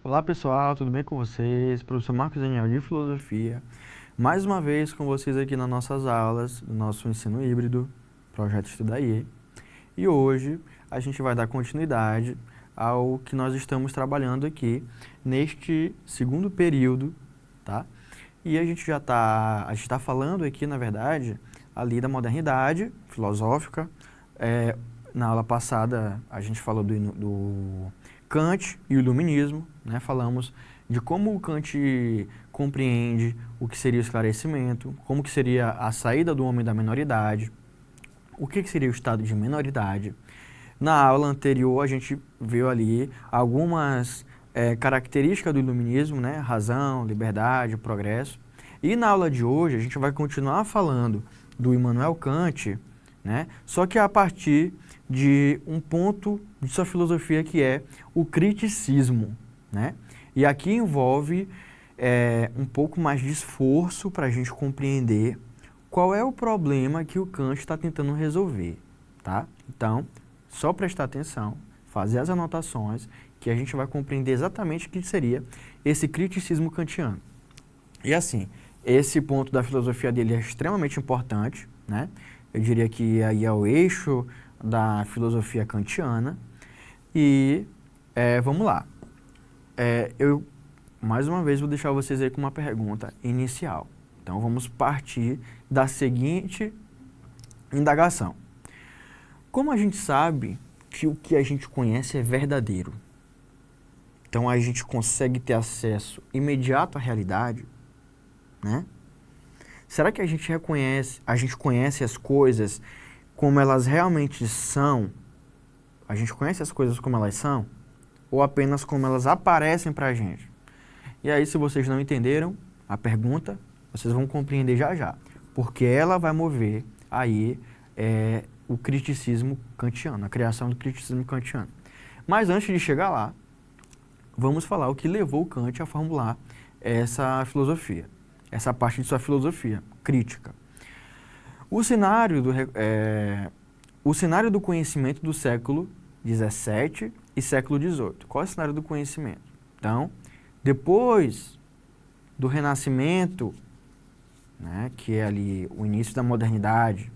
Olá pessoal, tudo bem com vocês? Professor Marcos Daniel de Filosofia. Mais uma vez com vocês aqui nas nossas aulas do nosso ensino híbrido, Projeto Estudaí. E hoje a gente vai dar continuidade ao que nós estamos trabalhando aqui neste segundo período, tá? E a gente está falando aqui, na verdade, ali da modernidade filosófica. Na aula passada a gente falou do Kant e o iluminismo, né? Falamos de como o Kant compreende o que seria o esclarecimento, como que seria a saída do homem da menoridade, o que seria o estado de menoridade. Na aula anterior a gente viu ali algumas características do iluminismo, né? Razão, liberdade, progresso. E na aula de hoje a gente vai continuar falando do Immanuel Kant, né? Só que a partir de um ponto de sua filosofia que é o criticismo, né? E aqui envolve um pouco mais de esforço para a gente compreender qual é o problema que o Kant está tentando resolver, tá? Então, só prestar atenção, fazer as anotações, que a gente vai compreender exatamente o que seria esse criticismo kantiano. E assim, esse ponto da filosofia dele é extremamente importante, né? Eu diria que aí é o eixo da filosofia kantiana. E vamos lá. Eu, mais uma vez, vou deixar vocês aí com uma pergunta inicial. Então, vamos partir da seguinte indagação. Como a gente sabe que o que a gente conhece é verdadeiro? Então, a gente consegue ter acesso imediato à realidade, né? Será que a gente conhece as coisas como elas realmente são? A gente conhece as coisas como elas são? Ou apenas como elas aparecem para a gente? E aí, se vocês não entenderam a pergunta, vocês vão compreender já já. Porque ela vai mover aí o criticismo kantiano, a criação do criticismo kantiano. Mas antes de chegar lá, vamos falar o que levou Kant a formular essa filosofia, essa parte de sua filosofia crítica. O cenário do conhecimento do século XVII e século XVIII. Qual é o cenário do conhecimento? Então, depois do Renascimento, né, que é ali o início da modernidade,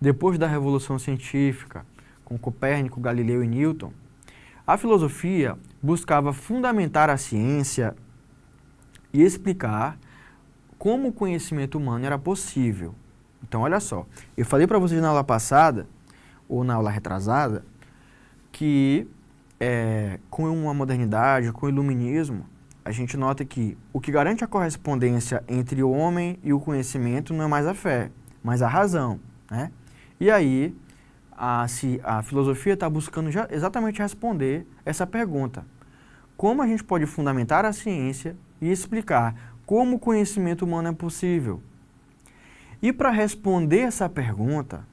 depois da Revolução Científica, com Copérnico, Galileu e Newton, a filosofia buscava fundamentar a ciência e explicar como o conhecimento humano era possível. Então, olha só, eu falei para vocês na aula passada, ou na aula retrasada, que com a modernidade, com o iluminismo, a gente nota que o que garante a correspondência entre o homem e o conhecimento não é mais a fé, mas a razão, né? E aí, a filosofia está buscando exatamente responder essa pergunta. Como a gente pode fundamentar a ciência e explicar como o conhecimento humano é possível? E para responder essa pergunta,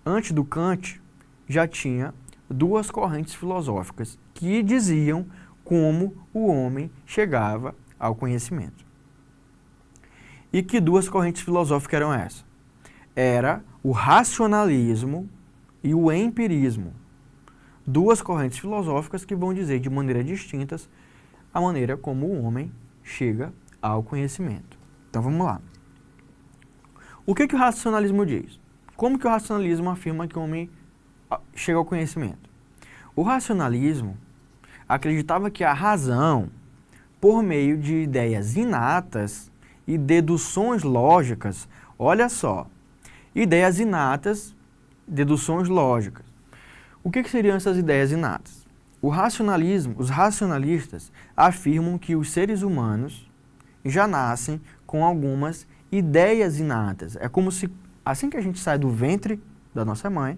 antes do Kant, já tinha duas correntes filosóficas que diziam como o homem chegava ao conhecimento. E que duas correntes filosóficas eram essas? Era o racionalismo e o empirismo. Duas correntes filosóficas que vão dizer de maneira distintas a maneira como o homem chega ao conhecimento. Então vamos lá. O que o racionalismo diz? Como que o racionalismo afirma que o homem chega ao conhecimento? O racionalismo acreditava que a razão, por meio de ideias inatas e deduções lógicas, olha só, ideias inatas, deduções lógicas. O que seriam essas ideias inatas? Os racionalistas afirmam que os seres humanos já nascem com algumas ideias inatas. É como se, assim que a gente sai do ventre da nossa mãe,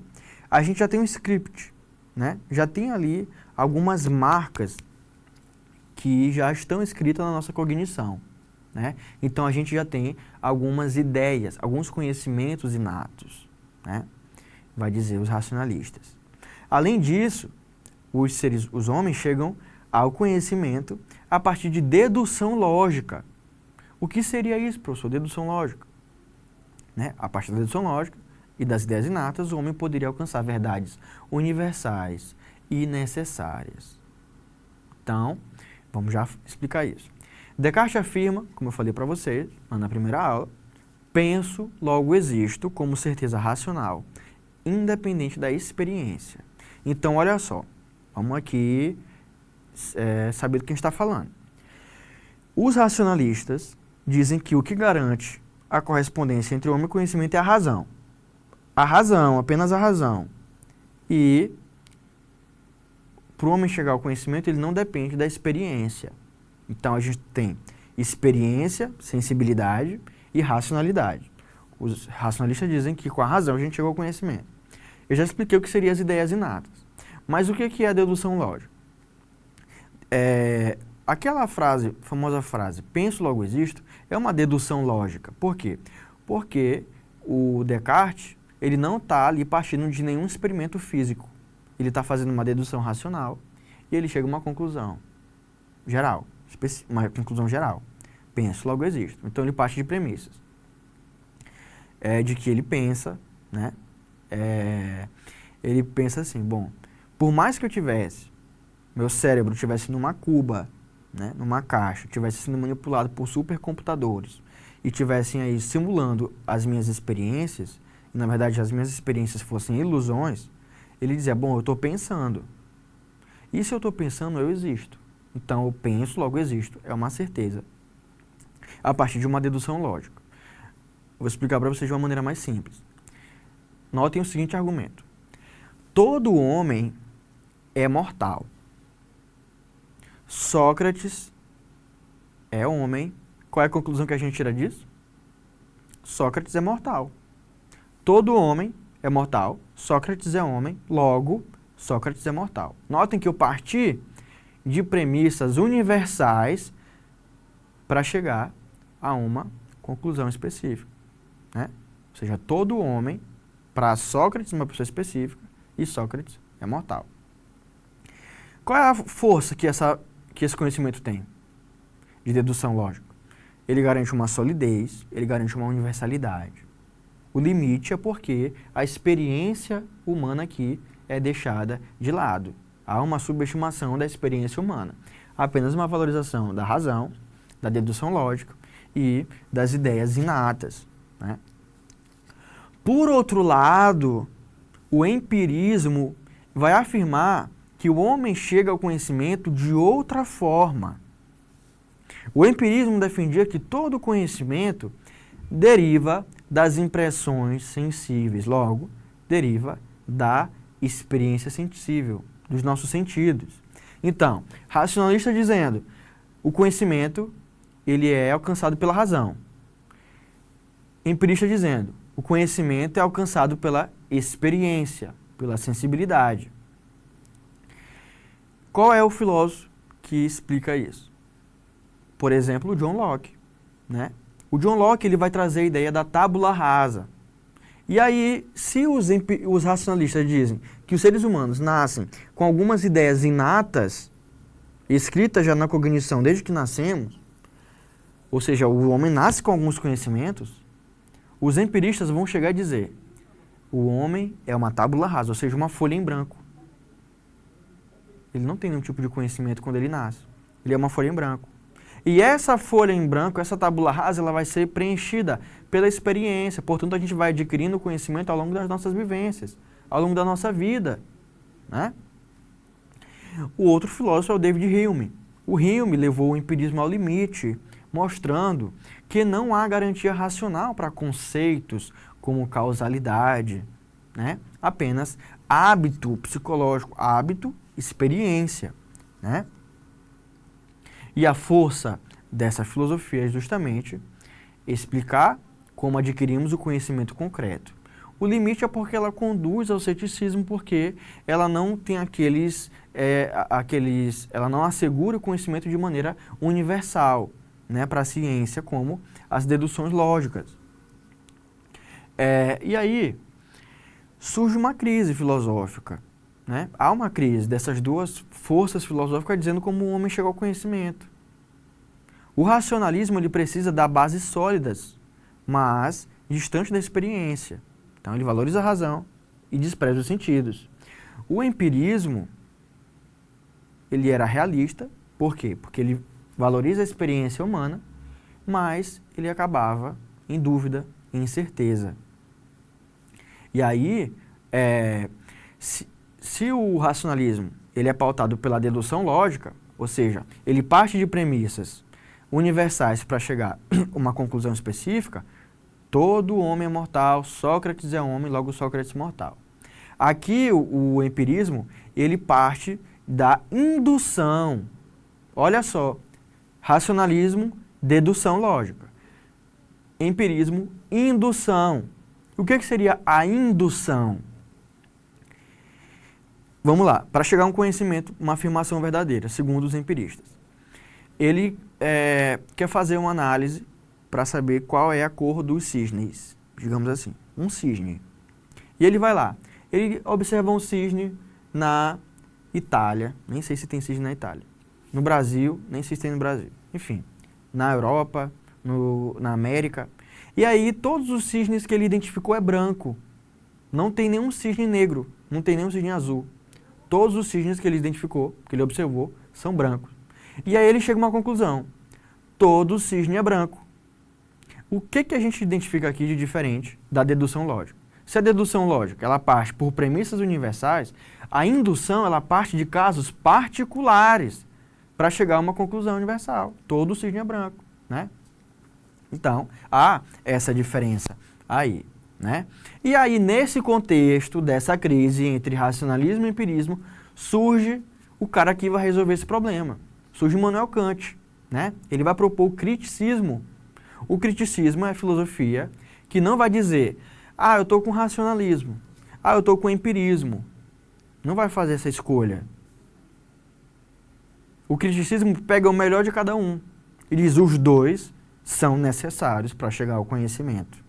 a gente já tem um script, né? Já tem ali algumas marcas que já estão escritas na nossa cognição, né? Então a gente já tem algumas ideias, alguns conhecimentos inatos, né? Vai dizer os racionalistas. Além disso, os homens chegam ao conhecimento a partir de dedução lógica. O que seria isso, professor? Dedução lógica. Né? A partir da dedução lógica e das ideias inatas, o homem poderia alcançar verdades universais e necessárias. Então, Vamos já explicar isso. Descartes afirma, como eu falei para vocês lá na primeira aula, penso, logo existo como certeza racional, independente da experiência. Então, olha só, vamos aqui saber do que a gente está falando. Os racionalistas dizem que o que garante a correspondência entre o homem e o conhecimento é a razão. A razão, apenas a razão. E para o homem chegar ao conhecimento, ele não depende da experiência. Então, a gente tem experiência, sensibilidade e racionalidade. Os racionalistas dizem que com a razão a gente chegou ao conhecimento. Eu já expliquei o que seriam as ideias inatas. Mas o que é a dedução lógica? Aquela frase, famosa frase, penso, logo existo, é uma dedução lógica. Por quê? Porque o Descartes, ele não está ali partindo de nenhum experimento físico. Ele está fazendo uma dedução racional e ele chega a uma conclusão geral, uma conclusão geral. Penso, logo existo. Então ele parte de premissas. De que ele pensa, né? Ele pensa assim, bom, por mais que eu tivesse, meu cérebro estivesse numa cuba, né, numa caixa, estivesse sendo manipulado por supercomputadores e estivessem aí simulando as minhas experiências, e na verdade as minhas experiências fossem ilusões, ele dizia, bom, eu estou pensando. E se eu estou pensando, eu existo. Então eu penso, logo existo. É uma certeza. A partir de uma dedução lógica. Vou explicar para vocês de uma maneira mais simples. Notem o seguinte argumento. Todo homem é mortal. Sócrates é homem. Qual é a conclusão que a gente tira disso? Sócrates é mortal. Todo homem é mortal. Sócrates é homem. Logo, Sócrates é mortal. Notem que eu parti de premissas universais para chegar a uma conclusão específica, né? Ou seja, todo homem, para Sócrates, uma pessoa específica, e Sócrates é mortal. Qual é a força que esse conhecimento tem de dedução lógica? Ele garante uma solidez, ele garante uma universalidade. O limite é porque a experiência humana aqui é deixada de lado. Há uma subestimação da experiência humana. Apenas uma valorização da razão, da dedução lógica e das ideias inatas, né? Por outro lado, o empirismo vai afirmar que o homem chega ao conhecimento de outra forma. O empirismo defendia que todo conhecimento deriva das impressões sensíveis, logo, deriva da experiência sensível, dos nossos sentidos. Então, racionalista dizendo, o conhecimento, ele é alcançado pela razão. Empirista dizendo, o conhecimento é alcançado pela experiência, pela sensibilidade. Qual é o filósofo que explica isso? Por exemplo, o John Locke, né? O John Locke, ele vai trazer a ideia da tábula rasa. E aí, se os racionalistas dizem que os seres humanos nascem com algumas ideias inatas, escritas já na cognição desde que nascemos, ou seja, o homem nasce com alguns conhecimentos, os empiristas vão chegar a dizer, o homem é uma tábula rasa, ou seja, uma folha em branco. Ele não tem nenhum tipo de conhecimento quando ele nasce. Ele é uma folha em branco. E essa folha em branco, essa tábula rasa, ela vai ser preenchida pela experiência. Portanto, a gente vai adquirindo conhecimento ao longo das nossas vivências, ao longo da nossa vida, né? O outro filósofo é o David Hume. O Hume levou o empirismo ao limite, mostrando que não há garantia racional para conceitos como causalidade, né? Apenas hábito psicológico, hábito, experiência, né? E a força dessa filosofia é justamente explicar como adquirimos o conhecimento concreto. O limite é porque ela conduz ao ceticismo, porque ela não tem ela não assegura o conhecimento de maneira universal, né, para a ciência, como as deduções lógicas. E aí surge uma crise filosófica, né? Há uma crise dessas duas forças filosóficas dizendo como o homem chegou ao conhecimento. O racionalismo ele precisa dar bases sólidas, mas distante da experiência. Então ele valoriza a razão e despreza os sentidos. O empirismo ele era realista, Por quê? Porque ele valoriza a experiência humana, mas ele acabava em dúvida, em incerteza. E aí, se o racionalismo ele é pautado pela dedução lógica, ou seja, ele parte de premissas universais para chegar a uma conclusão específica, todo homem é mortal, Sócrates é homem, logo Sócrates é mortal. Aqui o empirismo, ele parte da indução. Olha só, racionalismo, dedução lógica. Empirismo, indução. O que seria a indução? Vamos lá, para chegar a um conhecimento, uma afirmação verdadeira, segundo os empiristas. Ele quer fazer uma análise para saber qual é a cor dos cisnes, digamos assim, um cisne. E ele vai lá, ele observa um cisne na Itália, nem sei se tem cisne na Itália. No Brasil, nem sei se tem no Brasil. Enfim, na Europa, na América. E aí, todos os cisnes que ele identificou é branco. Não tem nenhum cisne negro, não tem nenhum cisne azul. Todos os cisnes que ele identificou, que ele observou, são brancos. E aí ele chega a uma conclusão. Todo cisne é branco. O que a gente identifica aqui de diferente da dedução lógica? Se a dedução lógica ela parte por premissas universais, a indução ela parte de casos particulares para chegar a uma conclusão universal. Todo cisne é branco, né? Então, há essa diferença aí, né? E aí, nesse contexto dessa crise entre racionalismo e empirismo, surge o cara que vai resolver esse problema. Surge Immanuel Kant, né? Ele vai propor o criticismo. O criticismo é a filosofia que não vai dizer, eu estou com racionalismo, eu estou com empirismo. Não vai fazer essa escolha. O criticismo pega o melhor de cada um e diz os dois são necessários para chegar ao conhecimento.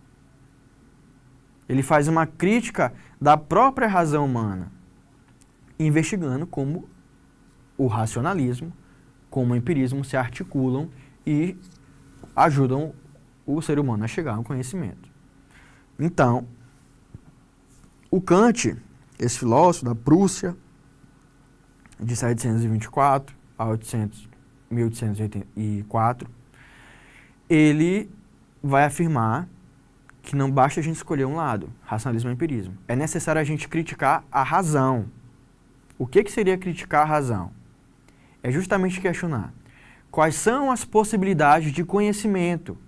Ele faz uma crítica da própria razão humana, investigando como o racionalismo, como o empirismo se articulam e ajudam o ser humano a chegar ao conhecimento. Então, o Kant, esse filósofo da Prússia, de 724 a 1884, ele vai afirmar que não basta a gente escolher um lado, racionalismo e empirismo. É necessário a gente criticar a razão. O que seria criticar a razão? É justamente questionar quais são as possibilidades de conhecimento.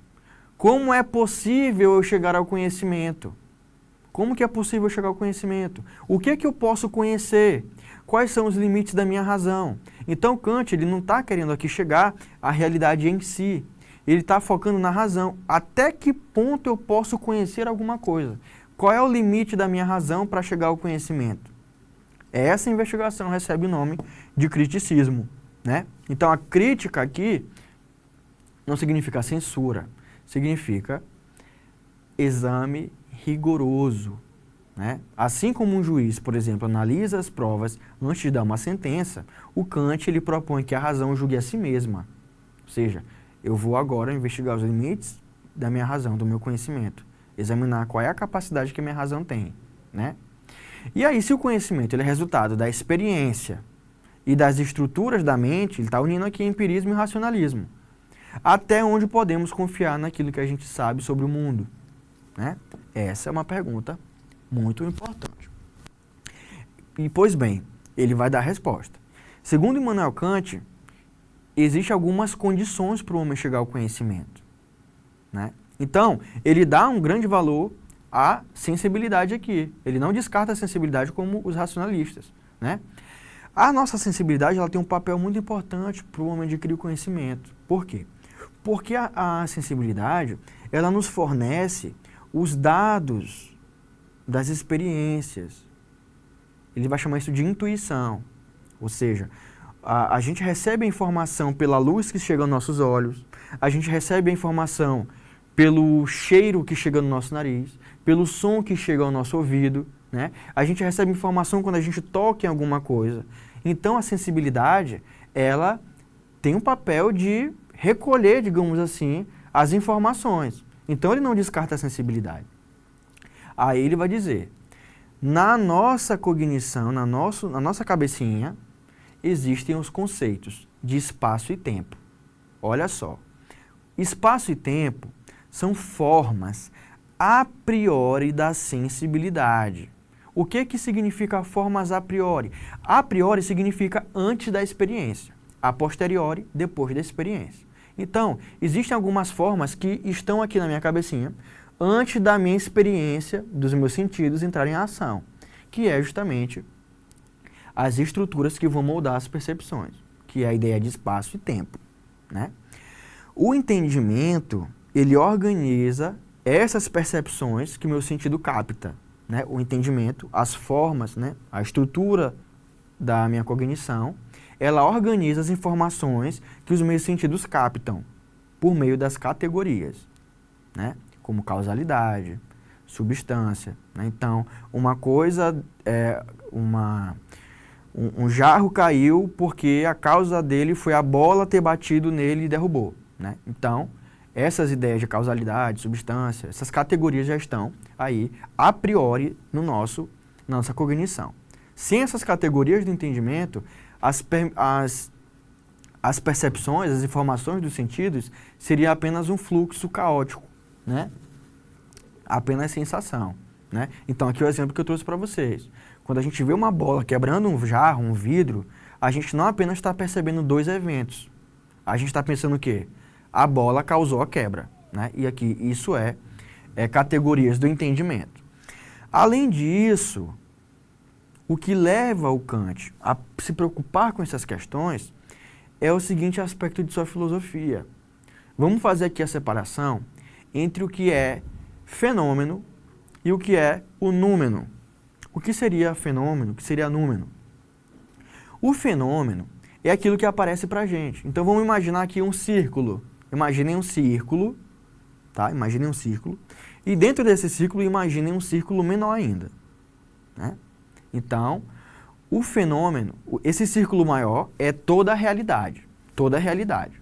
Como é possível eu chegar ao conhecimento? Como que é possível eu chegar ao conhecimento? O que eu posso conhecer? Quais são os limites da minha razão? Então Kant ele não está querendo aqui chegar à realidade em si. Ele está focando na razão. Até que ponto eu posso conhecer alguma coisa? Qual é o limite da minha razão para chegar ao conhecimento? Essa investigação recebe o nome de criticismo, né? Então a crítica aqui não significa censura, significa exame rigoroso, né? Assim como um juiz, por exemplo, analisa as provas antes de dar uma sentença, o Kant ele propõe que a razão julgue a si mesma. Ou seja, eu vou agora investigar os limites da minha razão, do meu conhecimento, examinar qual é a capacidade que a minha razão tem, né? E aí, se o conhecimento ele é resultado da experiência e das estruturas da mente, ele está unindo aqui empirismo e racionalismo. Até onde podemos confiar naquilo que a gente sabe sobre o mundo, né? Essa é uma pergunta muito importante. E, pois bem, ele vai dar a resposta. Segundo Immanuel Kant, existem algumas condições para o homem chegar ao conhecimento, né? Então, ele dá um grande valor à sensibilidade aqui. Ele não descarta a sensibilidade como os racionalistas, né? A nossa sensibilidade ela tem um papel muito importante para o homem adquirir o conhecimento. Por quê? Porque a sensibilidade ela nos fornece os dados das experiências. Ele vai chamar isso de intuição. Ou seja, a gente recebe a informação pela luz que chega aos nossos olhos, a gente recebe a informação pelo cheiro que chega no nosso nariz, pelo som que chega ao nosso ouvido, né? A gente recebe informação quando a gente toca em alguma coisa. Então, a sensibilidade, ela tem um papel de recolher, digamos assim, as informações. Então, ele não descarta a sensibilidade. Aí ele vai dizer, na nossa cognição, na nossa cabecinha, existem os conceitos. de espaço e tempo. Olha só, espaço e tempo são formas a priori da sensibilidade. O que significa formas a priori? A priori significa antes da experiência, a posteriori, depois da experiência. Então, existem algumas formas que estão aqui na minha cabecinha antes da minha experiência, dos meus sentidos entrarem em ação, que é justamente as estruturas que vão moldar as percepções, que é a ideia de espaço e tempo, né? O entendimento, ele organiza essas percepções que o meu sentido capta, né? O entendimento, as formas, né? A estrutura da minha cognição, ela organiza as informações que os meus sentidos captam por meio das categorias, né? Como causalidade, substância, né? Então, uma coisa é um jarro caiu porque a causa dele foi a bola ter batido nele e derrubou, né? Então, essas ideias de causalidade, substância, essas categorias já estão aí a priori na nossa cognição. Sem essas categorias do entendimento, as percepções, as informações dos sentidos seria apenas um fluxo caótico, né? Apenas sensação, né? Então, aqui é o exemplo que eu trouxe para vocês. Quando a gente vê uma bola quebrando um jarro, um vidro, a gente não apenas está percebendo dois eventos. A gente está pensando o quê? A bola causou a quebra, né? E aqui isso é categorias do entendimento. Além disso, o que leva o Kant a se preocupar com essas questões é o seguinte aspecto de sua filosofia. Vamos fazer aqui a separação entre o que é fenômeno e o que é o númeno. O que seria fenômeno? O que seria númeno? O fenômeno é aquilo que aparece para a gente. Então vamos imaginar aqui um círculo. Imaginem um círculo, tá? Imaginem um círculo. E dentro desse círculo, imaginem um círculo menor ainda, né? Então, o fenômeno, esse círculo maior é toda a realidade. Toda a realidade.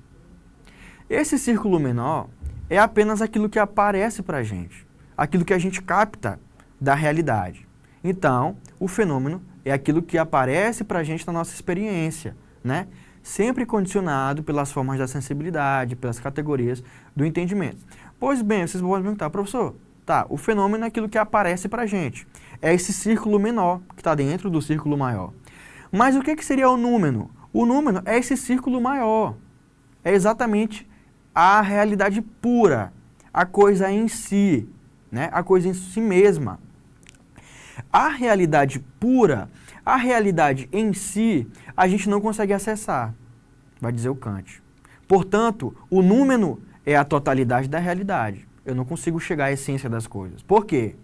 Esse círculo menor é apenas aquilo que aparece para a gente. Aquilo que a gente capta da realidade. Então, o fenômeno é aquilo que aparece para a gente na nossa experiência, né? Sempre condicionado pelas formas da sensibilidade, pelas categorias do entendimento. Pois bem, vocês vão perguntar, professor, tá, o fenômeno é aquilo que aparece para a gente. É esse círculo menor que está dentro do círculo maior. Mas o que seria o númeno? O númeno é esse círculo maior. É exatamente a realidade pura, a coisa em si, né? A coisa em si mesma. A realidade pura, a realidade em si, a gente não consegue acessar, vai dizer o Kant. Portanto, o número é a totalidade da realidade. Eu não consigo chegar à essência das coisas. Por quê?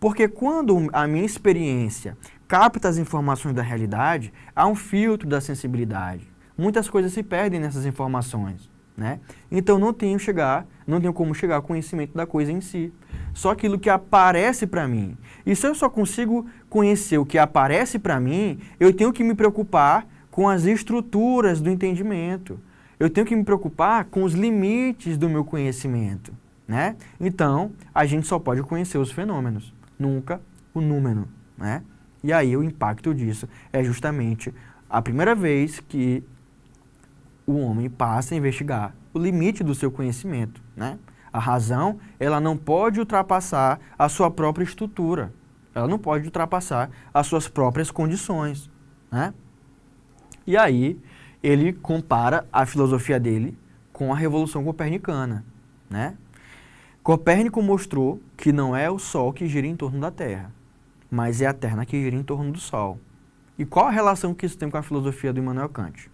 Porque quando a minha experiência capta as informações da realidade, há um filtro da sensibilidade. Muitas coisas se perdem nessas informações, né? Então não tenho como chegar ao conhecimento da coisa em si. Só aquilo que aparece para mim. E se eu só consigo conhecer o que aparece para mim, eu tenho que me preocupar com as estruturas do entendimento. Eu tenho que me preocupar com os limites do meu conhecimento, né? Então, a gente só pode conhecer os fenômenos, nunca o número, né? E aí o impacto disso é justamente a primeira vez que o homem passa a investigar o limite do seu conhecimento, né? A razão, ela não pode ultrapassar a sua própria estrutura. Ela não pode ultrapassar as suas próprias condições, né? E aí, ele compara a filosofia dele com a Revolução Copernicana, né? Copérnico mostrou que não é o Sol que gira em torno da Terra, mas é a Terra que gira em torno do Sol. E qual a relação que isso tem com a filosofia do Immanuel Kant?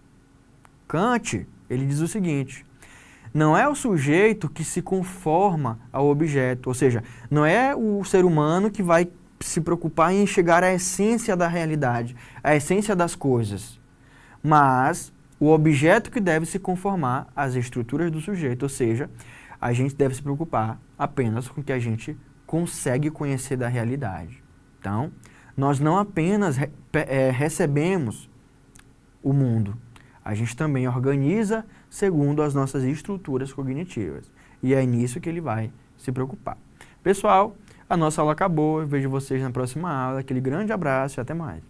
Kant, ele diz o seguinte: não é o sujeito que se conforma ao objeto, ou seja, não é o ser humano que vai se preocupar em chegar à essência da realidade, à essência das coisas, mas o objeto que deve se conformar às estruturas do sujeito, ou seja, a gente deve se preocupar apenas com o que a gente consegue conhecer da realidade. Então, nós não apenas recebemos o mundo, a gente também organiza segundo as nossas estruturas cognitivas. E é nisso que ele vai se preocupar. Pessoal, a nossa aula acabou. Eu vejo vocês na próxima aula. Aquele grande abraço e até mais.